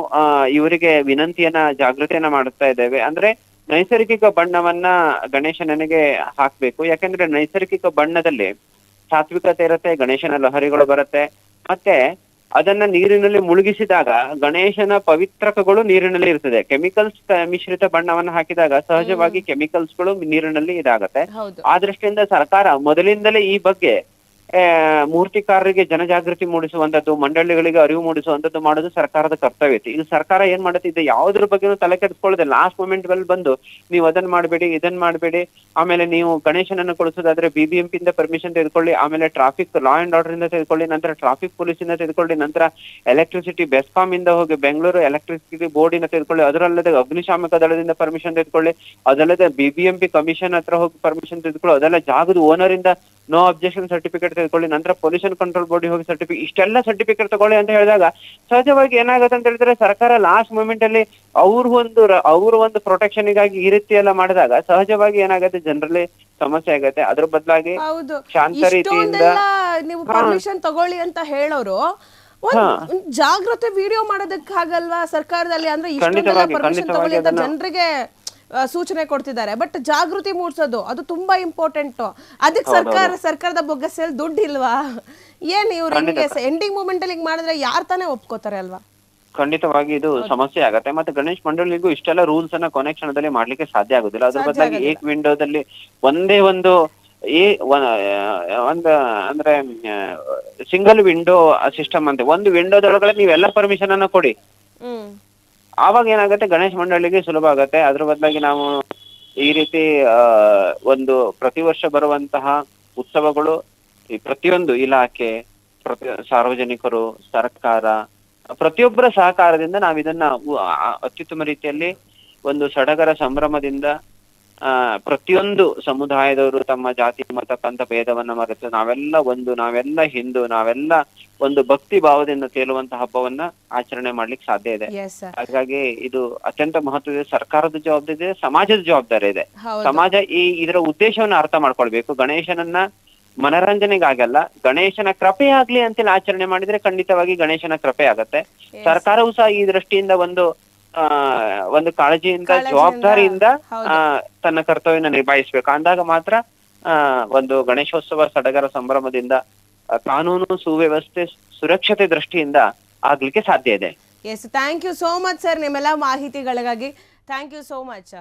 ಇವರಿಗೆ ವಿನಂತಿಯನ್ನ, ಜಾಗೃತಿಯನ್ನ ಮಾಡುತ್ತಾ ಇದ್ದೇವೆ. ಅಂದ್ರೆ ನೈಸರ್ಗಿಕ ಬಣ್ಣವನ್ನ ಗಣೇಶನಿಗೆ ಹಾಕ್ಬೇಕು. ಯಾಕಂದ್ರೆ ನೈಸರ್ಗಿಕ ಬಣ್ಣದಲ್ಲಿ ಸಾತ್ವಿಕತೆ ಇರುತ್ತೆ, ಗಣೇಶನ ಲಹರಿಗಳು ಬರುತ್ತೆ. ಮತ್ತೆ ಅದನ್ನ ನೀರಿನಲ್ಲಿ ಮುಳುಗಿಸಿದಾಗ ಗಣೇಶನ ಪವಿತ್ರಕಗಳು ನೀರಿನಲ್ಲಿ ಇರ್ತದೆ. ಕೆಮಿಕಲ್ಸ್ ಮಿಶ್ರಿತ ಬಣ್ಣವನ್ನ ಹಾಕಿದಾಗ ಸಹಜವಾಗಿ ಕೆಮಿಕಲ್ಸ್ಗಳು ನೀರಿನಲ್ಲಿ ಇದಾಗತ್ತೆ. ಆ ದೃಷ್ಟಿಯಿಂದ ಸರ್ಕಾರ ಮೊದಲಿಂದಲೇ ಈ ಬಗ್ಗೆ ಮೂರ್ತಿಕಾರರಿಗೆ ಜನಜಾಗೃತಿ ಮೂಡಿಸುವಂತದ್ದು, ಮಂಡಳಿಗಳಿಗೆ ಅರಿವು ಮೂಡಿಸುವಂತದ್ದು ಮಾಡೋದು ಸರ್ಕಾರದ ಕರ್ತವ್ಯ ಐತಿ. ಇದು ಸರ್ಕಾರ ಏನ್ ಮಾಡುತ್ತೆ, ಇದು ಯಾವುದ್ರ ಬಗ್ಗೆನೂ ತಲೆ ಕೆಡಿಸ್ಕೊಳ್ಳದೆ ಲಾಸ್ಟ್ ಮೂಮೆಂಟ್ ಗಳಲ್ಲಿ ಬಂದು ನೀವು ಅದನ್ನ ಮಾಡಬೇಡಿ, ಇದನ್ನ ಮಾಡಬೇಡಿ, ಆಮೇಲೆ ನೀವು ಗಣೇಶನನ್ನು ಕಳಿಸೋದಾದ್ರೆ BBMP ಇಂದ ಪರ್ಮಿಷನ್ ತೆಗೆದುಕೊಳ್ಳಿ, ಆಮೇಲೆ ಟ್ರಾಫಿಕ್ ಲಾ ಅಂಡ್ ಆರ್ಡರ್ ಇಂದ ತೆಗೆದುಕೊಳ್ಳಿ, ನಂತರ ಟ್ರಾಫಿಕ್ ಪೊಲೀಸ್ ಇಂದ ತೆಗೆದುಕೊಳ್ಳಿ, ನಂತರ ಎಲೆಕ್ಟ್ರಿಸಿಟಿ ಬೆಸ್ಕಾಂ ಇಂದ ಹೋಗಿ ಬೆಂಗಳೂರು ಎಲೆಕ್ಟ್ರಿಸಿಟಿ ಬೋರ್ಡ್ ಇಂದ ತೆಗೆದುಕೊಳ್ಳಿ, ಅದರಲ್ಲದೆ ಅಗ್ನಿಶಾಮಕ ದಳದಿಂದ ಪರ್ಮಿಷನ್ ತೆಗೆದುಕೊಳ್ಳಿ, ಅದಲ್ಲದೆ BBMP ಕಮಿಷನ್ ಹತ್ರ ಹೋಗಿ ಪರ್ಮಿಷನ್ ತೆಗೆದುಕೊಳ್ಳಿ, ಅದೆಲ್ಲ ಜಾಗದ ಓನರ್ ಇಂದ ನೋ ಅಬ್ಜೆಕ್ಷನ್ ಸರ್ಟಿಫಿಕೇಟ್ ತೆಗೆದುಕೊಳ್ಳಿ, ನಂತರ ಪೊಲ್ಯೂಷನ್ ಕಂಟ್ರೋಲ್ ಬೋರ್ಡ್ ಹೋಗಿ ಸರ್ಟಿಫಿಕೇಟ್, ಇಷ್ಟೆಲ್ಲ ಸರ್ಟಿಫಿಕೇಟ್ ತಗೊಳ್ಳಿ ಅಂತ ಹೇಳಿದಾಗ ಸಹಜವಾಗಿ ಏನಾಗುತ್ತೆ ಅಂತ ಹೇಳಿದ್ರೆ, ಸರ್ಕಾರ ಲಾಸ್ಟ್ ಮೂಮೆಂಟ್ ಅಲ್ಲಿ ಅವ್ರ ಒಂದು ಪ್ರೊಟೆಕ್ಷನ್ ಗಾಗಿ ಈ ರೀತಿ ಎಲ್ಲ ಮಾಡಿದಾಗ ಸಹಜವಾಗಿ ಏನಾಗುತ್ತೆ, ಜನರಲ್ಲಿ ಸಮಸ್ಯೆ ಆಗತ್ತೆ. ಅದ್ರ ಬದಲಾಗಿ ಶಾಂತ ರೀತಿಯಿಂದ ನೀವು ಪರ್ಮಿಷನ್ ತಗೊಳ್ಳಿ ಅಂತ ಹೇಳೋರು ಜಾಗೃತಿ ವಿಡಿಯೋ ಮಾಡೋದಕ್ಕಾಗಲ್ವಾ ಸರ್ಕಾರದಲ್ಲಿ? ಅಂದ್ರೆ ಇಷ್ಟೊಂದೆಲ್ಲ ಪರ್ಮಿಷನ್ ತಗೊಳ್ಳಿ ಅಂತ ಜನರಿಗೆ ಸೂಚನೆ ಕೊಡ್ತಿದ್ದಾರೆ. ಬಟ್ ಜಾಗೃತಿ ಮೂಡಿಸೋದು ಅದು ತುಂಬಾ ಇಂಪಾರ್ಟೆಂಟ್. ಅದಕ್ಕೆ ಸರ್ಕಾರದ ಬೊಗ್ಗಸಲ್ಲಿ ದುಡ್ಡು ಇಲ್ವಾ? ಏನ್ ಇವ್ರು ಹಿಂಗೆ ಎಂಡಿಂಗ್ ಮೂಮೆಂಟ್ ಅಲ್ಲಿ ಹಿಂಗ್ ಮಾಡಿದ್ರೆ ಯಾರು ತಾನೇ ಒಪ್ಕೋತಾರೆ ಅಲ್ವಾ? ಖಂಡಿತವಾಗಿ ಇದು ಸಮಸ್ಯೆ ಆಗತ್ತೆ. ಮತ್ತೆ ಗಣೇಶ್ ಮಂಡಳಿಗೂ ಇಷ್ಟೆಲ್ಲ ರೂಲ್ಸ್ ಅನ್ನ ಕೊನೆ ಕ್ಷಣದಲ್ಲಿ ಮಾಡ್ಲಿಕ್ಕೆ ಸಾಧ್ಯ ಆಗುದಿಲ್ಲ. ಅದ್ರ ಬದಲಾಗಿ ಏಕ್ ವಿಂಡೋದಲ್ಲಿ ಒಂದೇ ಒಂದು ಅಂದ್ರೆ ಸಿಂಗಲ್ ವಿಂಡೋ ಸಿಸ್ಟಮ್ ಅಂತ ಒಂದು ವಿಂಡೋದೊಳಗಡೆ ನೀವೆಲ್ಲ ಪರ್ಮಿಷನ್ ಅನ್ನ ಕೊಡಿ. ಆವಾಗ ಏನಾಗುತ್ತೆ, ಗಣೇಶ್ ಮಂಡಳಿಗೆ ಸುಲಭ ಆಗತ್ತೆ. ಅದ್ರ ಬದಲಾಗಿ ನಾವು ಈ ರೀತಿ ಒಂದು ಪ್ರತಿ ವರ್ಷ ಬರುವಂತಹ ಉತ್ಸವಗಳು ಈ ಪ್ರತಿಯೊಂದು ಇಲಾಖೆ, ಸಾರ್ವಜನಿಕರು, ಸರ್ಕಾರ, ಪ್ರತಿಯೊಬ್ಬರ ಸಹಕಾರದಿಂದ ನಾವಿದನ್ನ ಅತ್ಯುತ್ತಮ ರೀತಿಯಲ್ಲಿ ಒಂದು ಸಡಗರ ಸಂಭ್ರಮದಿಂದ ಪ್ರತಿಯೊಂದು ಸಮುದಾಯದವರು ತಮ್ಮ ಜಾತಿ ಮತ ಪಂಥ ಭೇದವನ್ನ ಮರೆತು ನಾವೆಲ್ಲ ಹಿಂದೂ, ನಾವೆಲ್ಲ ಒಂದು ಭಕ್ತಿ ಭಾವದಿಂದ ತೇಲುವಂತಹ ಹಬ್ಬವನ್ನ ಆಚರಣೆ ಮಾಡ್ಲಿಕ್ಕೆ ಸಾಧ್ಯ ಇದೆ. ಹಾಗಾಗಿ ಇದು ಅತ್ಯಂತ ಮಹತ್ವದ ಸರ್ಕಾರದ ಜವಾಬ್ದಾರಿ ಇದೆ, ಸಮಾಜದ ಜವಾಬ್ದಾರಿ ಇದೆ. ಸಮಾಜ ಇದರ ಉದ್ದೇಶವನ್ನ ಅರ್ಥ ಮಾಡ್ಕೊಳ್ಬೇಕು. ಗಣೇಶನನ್ನ ಮನರಂಜನೆಗಾಗಲ್ಲ, ಗಣೇಶನ ಕೃಪೆ ಆಗ್ಲಿ ಅಂತೇಳಿ ಆಚರಣೆ ಮಾಡಿದ್ರೆ ಖಂಡಿತವಾಗಿ ಗಣೇಶನ ಕೃಪೆ ಆಗತ್ತೆ. ಸರ್ಕಾರವು ಸಹ ಈ ದೃಷ್ಟಿಯಿಂದ ಒಂದು ಕಾಳಜಿಯಿಂದ, ಜವಾಬ್ದಾರಿಯಿಂದ ತನ್ನ ಕರ್ತವ್ಯನ ನಿಭಾಯಿಸ್ಬೇಕು. ಅಂದಾಗ ಮಾತ್ರ ಒಂದು ಗಣೇಶೋತ್ಸವ ಸಡಗರ ಸಂಭ್ರಮದಿಂದ ಕಾನೂನು ಸುವ್ಯವಸ್ಥೆ ಸುರಕ್ಷತೆ ದೃಷ್ಟಿಯಿಂದ ಆಗ್ಲಿಕ್ಕೆ ಸಾಧ್ಯ ಇದೆ. Yes, thank you so much sir ನಿಮ್ಮೆಲ್ಲ ಮಾಹಿತಿಗಳಿಗಾಗಿ. Thank you so much.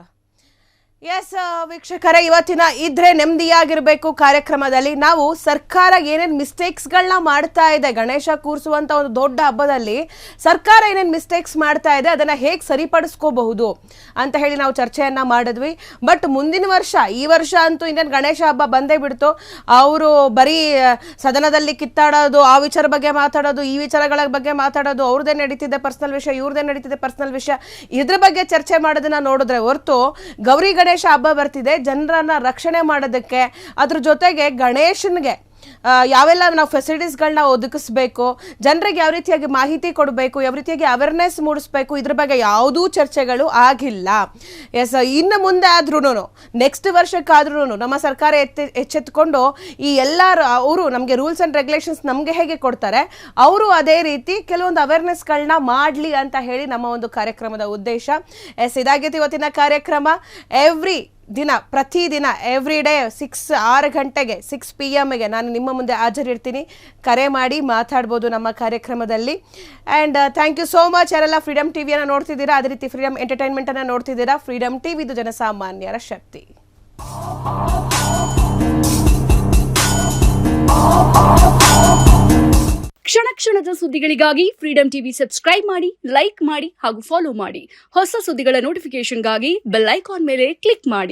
Yes ವೀಕ್ಷಕರೇ, ಇವತ್ತಿನ ಇದ್ರೆ ನೆಮ್ಮದಿಯಾಗಿರ್ಬೇಕು ಕಾರ್ಯಕ್ರಮದಲ್ಲಿ ನಾವು ಸರ್ಕಾರ ಏನೇನು ಮಿಸ್ಟೇಕ್ಸ್ಗಳನ್ನ ಮಾಡ್ತಾ ಇದೆ, ಗಣೇಶ ಕೂರಿಸುವಂತ ಒಂದು ದೊಡ್ಡ ಹಬ್ಬದಲ್ಲಿ ಸರ್ಕಾರ ಏನೇನು ಮಿಸ್ಟೇಕ್ಸ್ ಮಾಡ್ತಾ ಇದೆ ಅದನ್ನ ಹೇಗೆ ಸರಿಪಡಿಸ್ಕೋಬಹುದು ಅಂತ ಹೇಳಿ ನಾವು ಚರ್ಚೆಯನ್ನ ಮಾಡಿದ್ವಿ. ಬಟ್ ಮುಂದಿನ ವರ್ಷ, ಈ ವರ್ಷ ಅಂತೂ ಇನ್ನೇನು ಗಣೇಶ ಹಬ್ಬ ಬಂದೇ ಬಿಡ್ತು. ಅವರು ಬರೀ ಸದನದಲ್ಲಿ ಕಿತ್ತಾಡೋದು, ಆ ವಿಚಾರ ಬಗ್ಗೆ ಮಾತಾಡೋದು, ಈ ವಿಚಾರಗಳ ಬಗ್ಗೆ ಮಾತಾಡೋದು, ಅವ್ರದ್ದೇ ನಡೀತಿದೆ ಪರ್ಸನಲ್ ವಿಷಯ, ಇವ್ರದ್ದೇ ನಡೀತಿದೆ ಪರ್ಸನಲ್ ವಿಷಯ, ಇದ್ರ ಬಗ್ಗೆ ಚರ್ಚೆ ಮಾಡೋದನ್ನ ನೋಡಿದ್ರೆ ಹೊರತು ಗೌರಿ ಗಣೇಶ ಹಬ್ಬ ಬರ್ತಿದೆ, ಜನರನ್ನ ರಕ್ಷಣೆ ಮಾಡೋದಕ್ಕೆ, ಅದ್ರ ಜೊತೆಗೆ ಗಣೇಶನ್ಗೆ ಯಾವೆಲ್ಲ ನಾವು ಫೆಸಿಲಿಟೀಸ್ಗಳನ್ನ ಒದಗಿಸ್ಬೇಕು, ಜನರಿಗೆ ಯಾವ ರೀತಿಯಾಗಿ ಮಾಹಿತಿ ಕೊಡಬೇಕು, ಯಾವ ರೀತಿಯಾಗಿ ಅವೇರ್ನೆಸ್ ಮೂಡಿಸ್ಬೇಕು, ಇದ್ರ ಬಗ್ಗೆ ಯಾವುದೂ ಚರ್ಚೆಗಳು ಆಗಿಲ್ಲ. ಎಸ್, ಇನ್ನು ಮುಂದೆ ಆದ್ರೂ ನೆಕ್ಸ್ಟ್ ವರ್ಷಕ್ಕಾದ್ರೂ ನಮ್ಮ ಸರ್ಕಾರ ಎಚ್ಚೆತ್ಕೊಂಡು ಈ ಎಲ್ಲರೂ ಅವರು ನಮಗೆ ರೂಲ್ಸ್ ಆ್ಯಂಡ್ ರೆಗ್ಯುಲೇಷನ್ಸ್ ನಮಗೆ ಹೇಗೆ ಕೊಡ್ತಾರೆ, ಅವರು ಅದೇ ರೀತಿ ಕೆಲವೊಂದು ಅವೇರ್ನೆಸ್ಗಳನ್ನ ಮಾಡಲಿ ಅಂತ ಹೇಳಿ ನಮ್ಮ ಒಂದು ಕಾರ್ಯಕ್ರಮದ ಉದ್ದೇಶ. ಎಸ್, ಇದಾಗಿತ್ತು ಇವತ್ತಿನ ಕಾರ್ಯಕ್ರಮ. ಪ್ರತಿದಿನ ಎವ್ರಿ ಡೇ 6 ಗಂಟೆಗೆ 6 PM ನಾನು ನಿಮ್ಮ ಮುಂದೆ ಹಾಜರಿರ್ತೀನಿ. ಕರೆ ಮಾಡಿ ಮಾತಾಡ್ಬೋದು ನಮ್ಮ ಕಾರ್ಯಕ್ರಮದಲ್ಲಿ. And thank you so much ಯಾರೆಲ್ಲ ಫ್ರೀಡಮ್ ಟಿವಿಯನ್ನು ನೋಡ್ತಿದ್ದೀರಾ, ಅದೇ ರೀತಿ ಫ್ರೀಡಮ್ ಎಂಟರ್ಟೈನ್ಮೆಂಟನ್ನು ನೋಡ್ತಿದ್ದೀರಾ. ಫ್ರೀಡಮ್ ಟಿವಿ ಇದು ಜನಸಾಮಾನ್ಯರ ಶಕ್ತಿ. ಕ್ಷಣ ಕ್ಷಣದ ಸುದ್ದಿಗಳಿಗಾಗಿ ಫ್ರೀಡಮ್ ಟಿವಿ ಸಬ್ಸ್ಕ್ರೈಬ್ ಮಾಡಿ, ಲೈಕ್ ಮಾಡಿ ಹಾಗೂ ಫಾಲೋ ಮಾಡಿ. ಹೊಸ ಸುದ್ದಿಗಳ ನೋಟಿಫಿಕೇಶನ್ಗಾಗಿ ಬೆಲ್ ಐಕಾನ್ ಮೇಲೆ ಕ್ಲಿಕ್ ಮಾಡಿ.